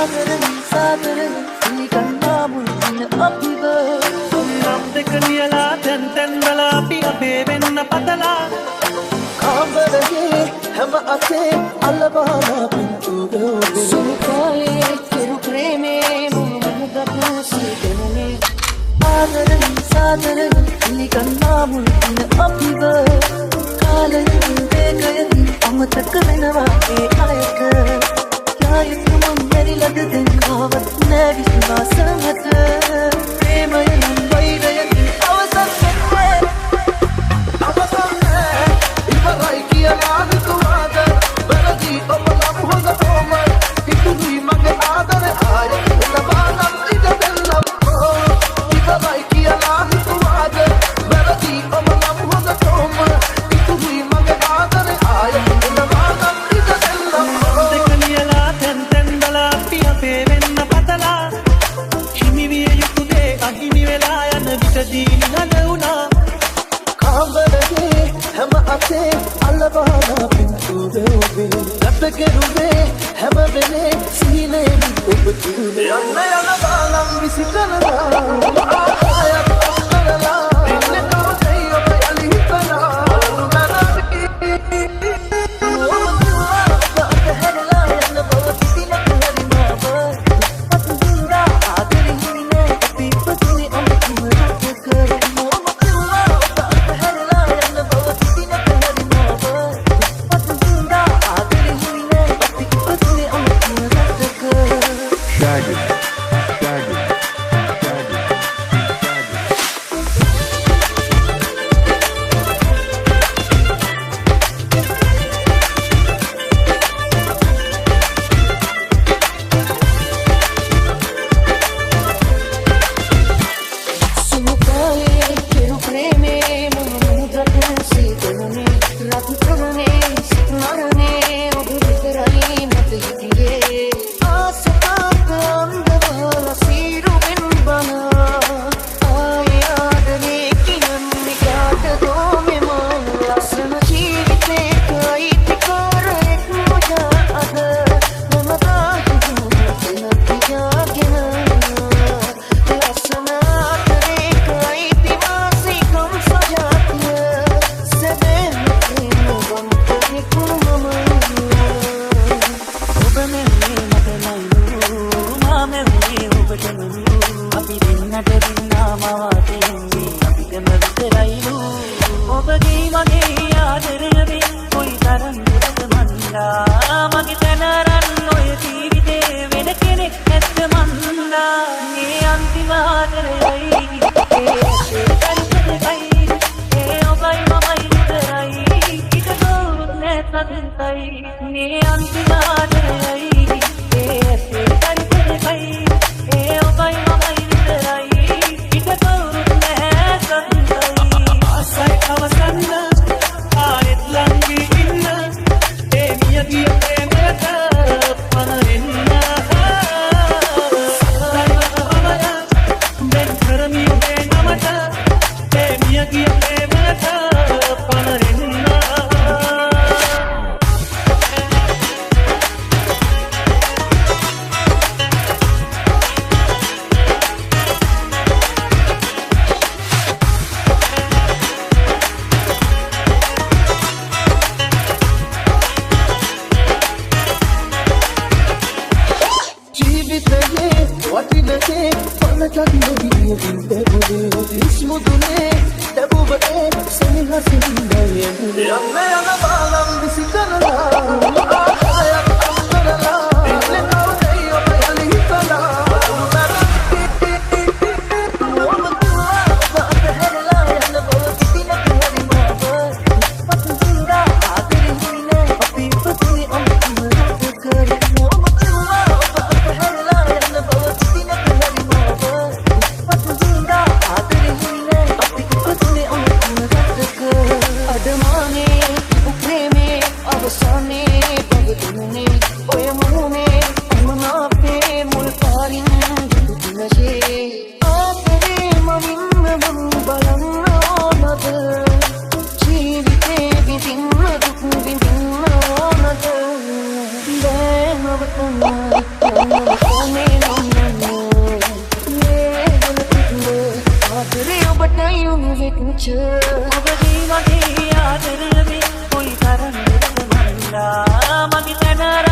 සාදරෙන් පිළිගන්නා මුල්දින අපිව නම් දෙක නියලා තැන් තැන් වල අපි අපේ වෙන්න පතලා කාමරයේ හැම අතේ අලවානා පින්තූර ඔබේ සුළු කාලේ කෙරු ප්‍රේමේ මුහුදට සිටෙන්නේ ආදරෙන් සාදරෙන් පිළිගන්නා මුල්දින අපිව කාලයෙන් වේගයෙන් අමතක වෙනවා ඒ අයට යායතුමන් මෙරිලද දෙන්නාවත් නෑ විශ්වාසම් හත ප්‍රේමයෙන් වෛරයෙන් අවසන් වෙන්නේ අවසන් නෑ ඉවරයි කියලා හිතුවාද වැරදි ඔබ නම් හොඳ කොම හිතුයි මගේ ආදරේ ආය ලබානම් ඉඳ දෙල්ලම් ඉවරයි කියලා හිතුවාද වැරදි ඔබ නම් හොඳ කොම හිතුයි මගේ ආදරේ ආය ලබානම් ඉඳ දෙල්ලම් දෙක නියලා තැන් තැන් වල අපි අපේ වෙන්න පතලා හිමි විය යුතු දේ අහිමි වෙලා යන විටදී නිහඬ වුණා කාමරයේ හැම අතේ අලවානා පින්තූර ඔබේ රැප කෙරුවේ හැම වෙලේ සීලේ ඔබ තුනේ යන්න යන බාලම් විසි කරලා ආයත් කරලා එන්නේ තවතේ ඔබ යලි හිතලා අනුනරි ඔබ හැරලා යන බව පිටිනක හරි මාව පතුරා ආදරේ හිමිනේ අපි පතුනේ අමතම රැක කරමු Adamane, upreme, avasane, bhagavad මගේ තැන